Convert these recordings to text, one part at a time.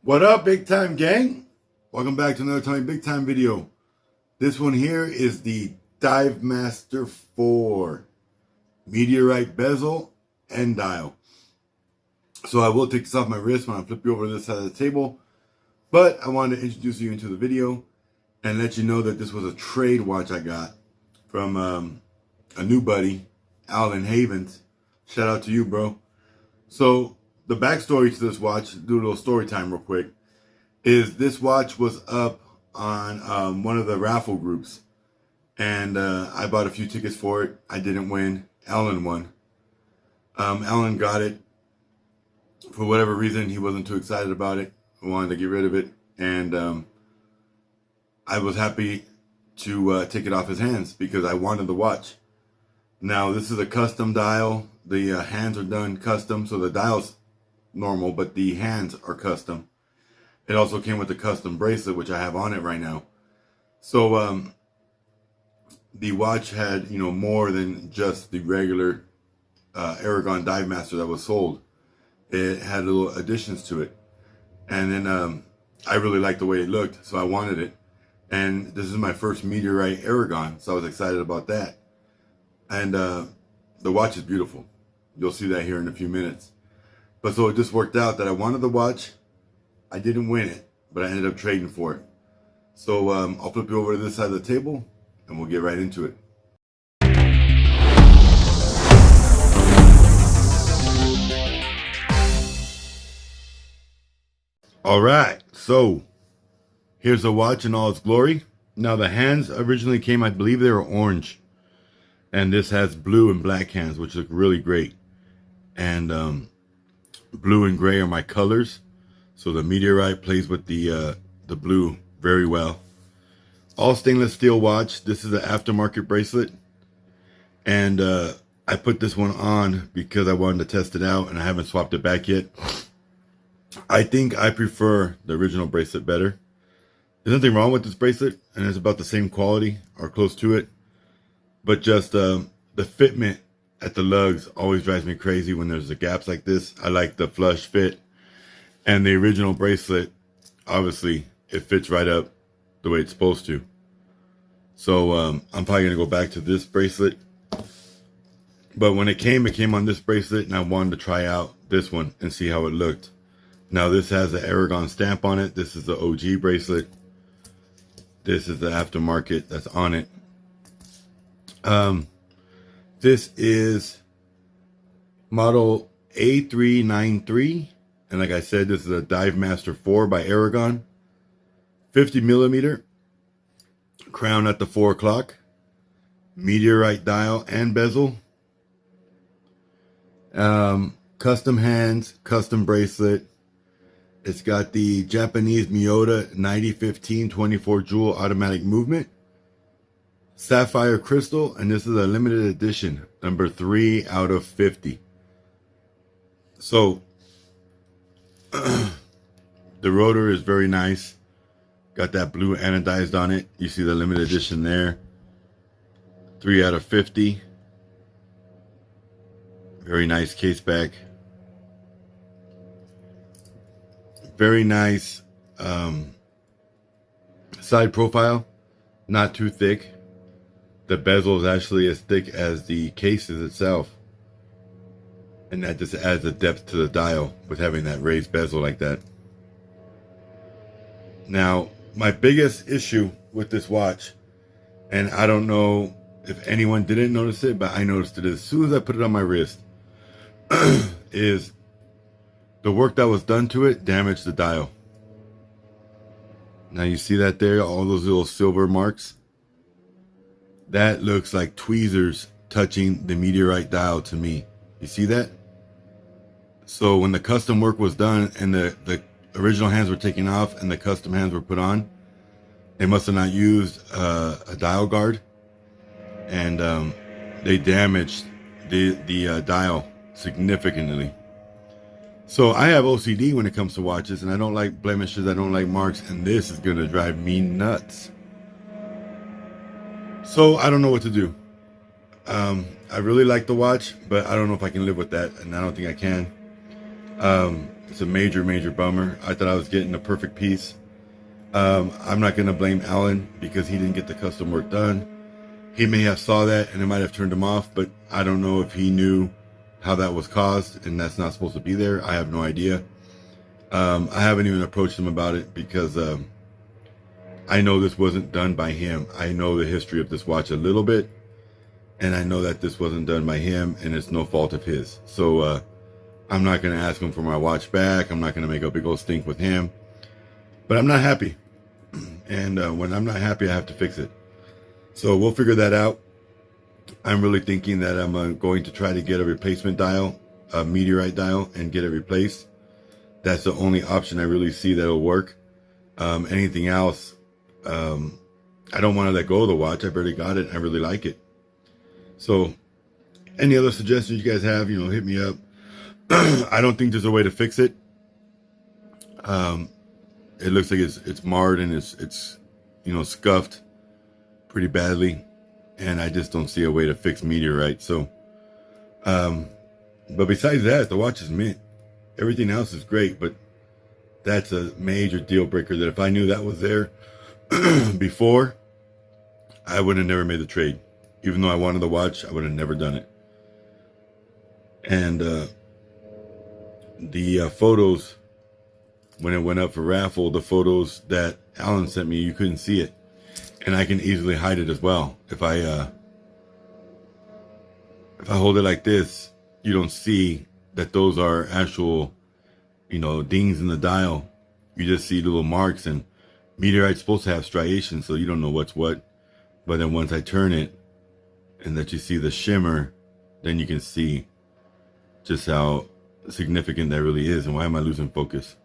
What up, big time gang? Welcome back to another Tommy Big Time video. This one here is the Divemaster 4 Meteorite bezel and dial. So I will take this off my wrist when I flip you over to this side of the table, but I wanted to introduce you into the video and let you know that this was a trade watch I got from a new buddy, Alan Havens. Shout out to you, bro. So the backstory to this watch, do a little story time real quick, is this watch was up on one of the raffle groups. And I bought a few tickets for it. I didn't win. Alan won. Alan got it. For whatever reason, he wasn't too excited about it. He wanted to get rid of it. And I was happy to take it off his hands because I wanted the watch. Now, this is a custom dial. The hands are done custom, so the dial's normal, but the hands are custom. It also came with the custom bracelet, which I have on it right now. So the watch had, more than just the regular Aragon Divemaster that was sold. It had little additions to it. And then I really liked the way it looked, so I wanted it. And this is my first Meteorite Aragon, so I was excited about that. And the watch is beautiful. You'll see that here in a few minutes. But so it just worked out that I wanted the watch. I didn't win it, but I ended up trading for it. So I'll flip you over to this side of the table and we'll get right into it. All right, so here's the watch in all its glory. Now the hands originally came, I believe they were orange. And this has blue and black hands, which look really great. And blue and gray are my colors. So the Meteorite plays with the blue very well. All stainless steel watch. This is an aftermarket bracelet. And I put this one on because I wanted to test it out and I haven't swapped it back yet. I think I prefer the original bracelet better. There's nothing wrong with this bracelet and it's about the same quality or close to it. But just the fitment at the lugs always drives me crazy when there's the gaps like this. I like the flush fit. And the original bracelet, obviously, it fits right up the way it's supposed to. So I'm probably going to go back to this bracelet. But when it came on this bracelet, and I wanted to try out this one and see how it looked. Now this has the Aragon stamp on it. This is the OG bracelet. This is the aftermarket that's on it. This is model A393. And like I said, this is a Divemaster 4 by Aragon. 50 millimeter. Crown at the 4 o'clock. Meteorite dial and bezel. Custom hands, custom bracelet. It's got the Japanese MIYOTA 9015 24 jewel automatic movement. Sapphire crystal, and this is a limited edition, number 3 out of 50. So the rotor is very nice. Got that blue anodized on it. You see the limited edition there. 3 out of 50. Very nice case back. Very nice side profile. Not too thick. The bezel is actually as thick as the cases itself. And that just adds a depth to the dial with having that raised bezel like that. Now, my biggest issue with this watch, and I don't know if anyone didn't notice it, but I noticed it as soon as I put it on my wrist, is the work that was done to it damaged the dial. Now you see that there, all those little silver marks? That looks like tweezers touching the Meteorite dial to me. You see that? So when the custom work was done and the original hands were taken off and the custom hands were put on, they must have not used a dial guard. And they damaged the dial significantly. So I have OCD when it comes to watches, and I don't like blemishes, I don't like marks, and this is going to drive me nuts. So I don't know what to do. I really like the watch, but I don't know if I can live with that, and I don't think I can. It's a major, major bummer. I thought I was getting a perfect piece. I'm not going to blame Alan because he didn't get the custom work done. He may have saw that and it might have turned him off, but I don't know if he knew how that was caused, and that's not supposed to be there. I have no idea. I haven't even approached him about it because I know this wasn't done by him. I know the history of this watch a little bit, and I know that this wasn't done by him, and it's no fault of his. So I'm not going to ask him for my watch back. I'm not going to make a big old stink with him. But I'm not happy. And when I'm not happy, I have to fix it. So we'll figure that out. I'm really thinking that I'm going to try to get a replacement dial, a Meteorite dial, and get it replaced. That's the only option I really see that'll work. Anything else, I don't want to let go of the watch. I've already got it. I really like it. So any other suggestions you guys have, hit me up. I don't think there's a way to fix it. It looks like it's marred and it's scuffed pretty badly, and I just don't see a way to fix Meteorite. So but besides that, the watch is mint. Everything else is great, but that's a major deal breaker that if I knew that was there before, I would have never made the trade. Even though I wanted the watch, I would have never done it. And the photos, when it went up for raffle, the photos that Alan sent me, you couldn't see it, and I can easily hide it as well. If I hold it like this, you don't see that those are actual dings in the dial. You just see little marks, and Meteorite's supposed to have striations, so you don't know what's what. But then once I turn it and that you see the shimmer, then you can see just how significant that really is. And why am I losing focus?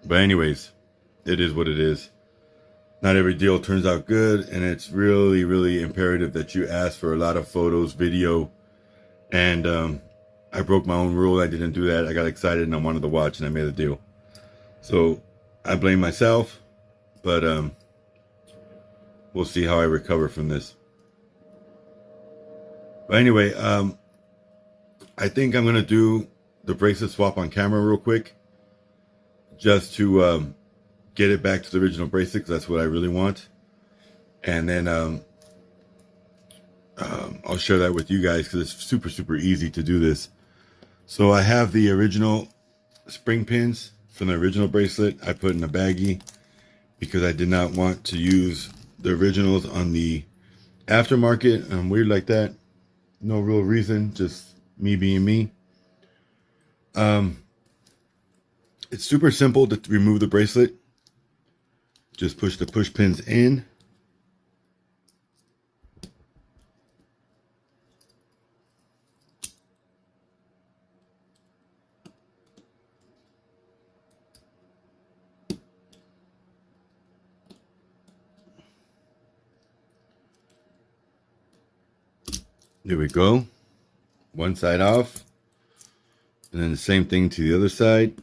But anyways, it is what it is. Not every deal turns out good, and it's really, really imperative that you ask for a lot of photos, video. And I broke my own rule. I didn't do that. I got excited and I wanted the watch, and I made a deal. So I blame myself, but we'll see how I recover from this. But anyway, I think I'm going to do the bracelet swap on camera real quick, just to get it back to the original bracelet, because that's what I really want. And then I'll share that with you guys, because it's super, super easy to do this. So I have the original spring pins from the original bracelet I put in a baggie, because I did not want to use the originals on the aftermarket. I'm weird like that. No real reason, just me being me. It's super simple to remove the bracelet. Just push the push pins in. There we go. One side off. And then the same thing to the other side.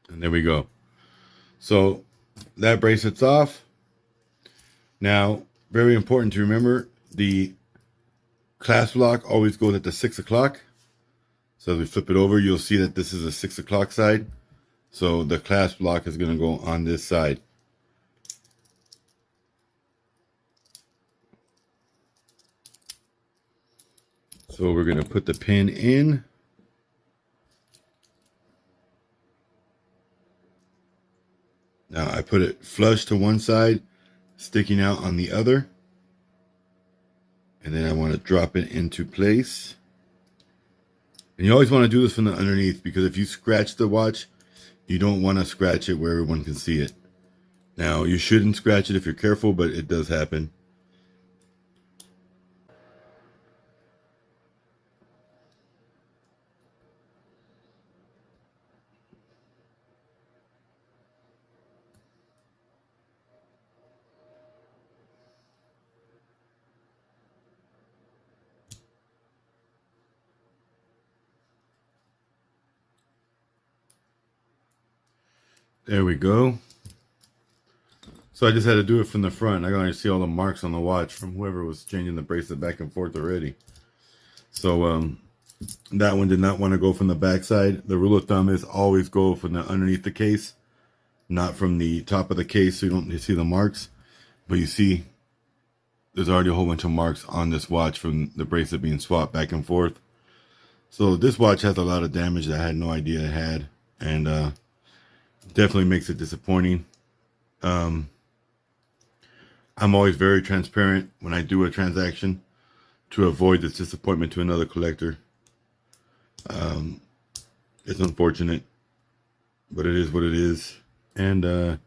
And there we go. So that bracelet's off. Now, very important to remember, the clasp lock always goes at the 6 o'clock. So as we flip it over, you'll see that this is a 6 o'clock side. So the clasp lock is going to go on this side. So we're going to put the pin in. Now I put it flush to one side, sticking out on the other. And then I want to drop it into place. And you always want to do this from the underneath, because if you scratch the watch, you don't want to scratch it where everyone can see it. Now, you shouldn't scratch it if you're careful, but it does happen. There we go. So I just had to do it from the front. I can see all the marks on the watch from whoever was changing the bracelet back and forth already. So that one did not want to go from the back side. The rule of thumb is always go from the underneath the case, not from the top of the case, so you don't see the marks. But you see, there's already a whole bunch of marks on this watch from the bracelet being swapped back and forth. So this watch has a lot of damage that I had no idea it had, and definitely makes it disappointing. I'm always very transparent when I do a transaction to avoid this disappointment to another collector. It's unfortunate, but it is what it is. And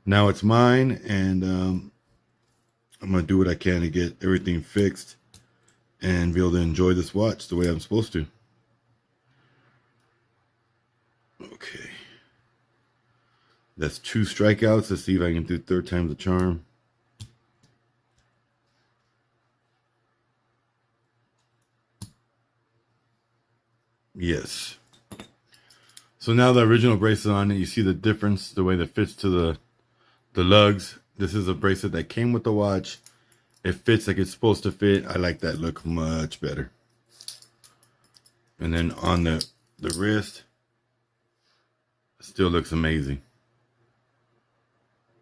now it's mine, and I'm going to do what I can to get everything fixed and be able to enjoy this watch the way I'm supposed to. Okay. That's 2 strikeouts. Let's see if I can do 3rd time's the charm. Yes. So now the original bracelet on it, you see the difference, the way that fits to the lugs. This is a bracelet that came with the watch. It fits like it's supposed to fit. I like that look much better. And then on the wrist, it still looks amazing.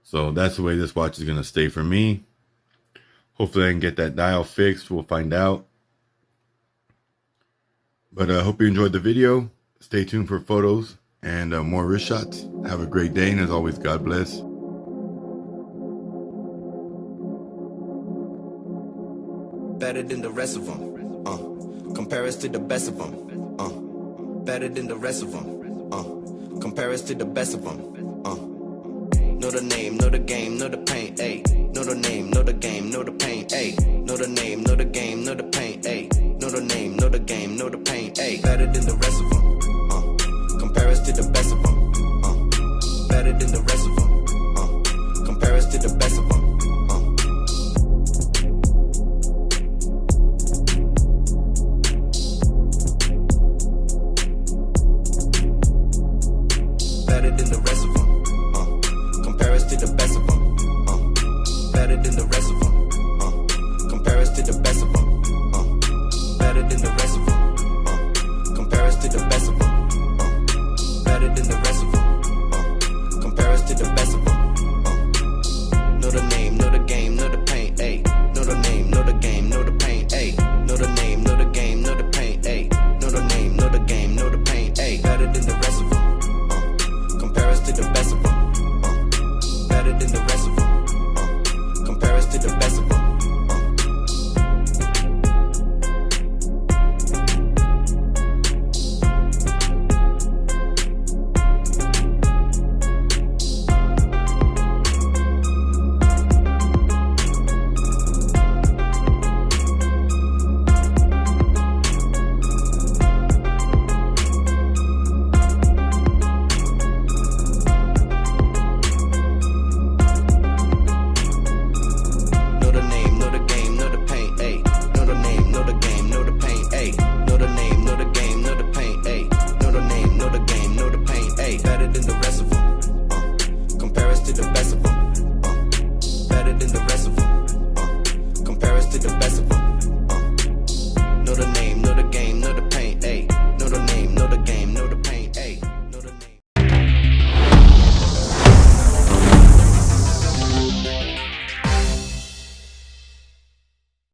So that's the way this watch is going to stay for me. Hopefully I can get that dial fixed. We'll find out. But I hope you enjoyed the video. Stay tuned for photos and more wrist shots. Have a great day, and as always, God bless. Better than the rest of them. Compare us to the best of them. Better than the rest of them. Compare us to the best of them. Know the name, know the game, know the pain, ayy. Know the name, know the game, know the pain, ayy. Know the name, know the game, know the pain, ayy. Know the name, know the game, know the pain, ayy. Better than the rest of them. Compare us to the best of them. Better than the rest of them. Compare us to the best of them. Better than the rest of them. Compare us to the best of them. Better than the rest of them. Compare us to the best of them. Better than the rest of them. Compare us to the best of them. Better than the rest of them. Compare us to the best of them. Know the name, know the game, know the pain, ayy. Know the name, know the game, know the pain, ayy. Know the name, know the game, know the pain, ayy. Know the name, know the game, know the pain, ayy. Better than the rest of them. Compare us to the best of them. Better than the rest of them. Compare us to the best of them. Compare us to the best of them. Better than the rest of them. Compare us to the best.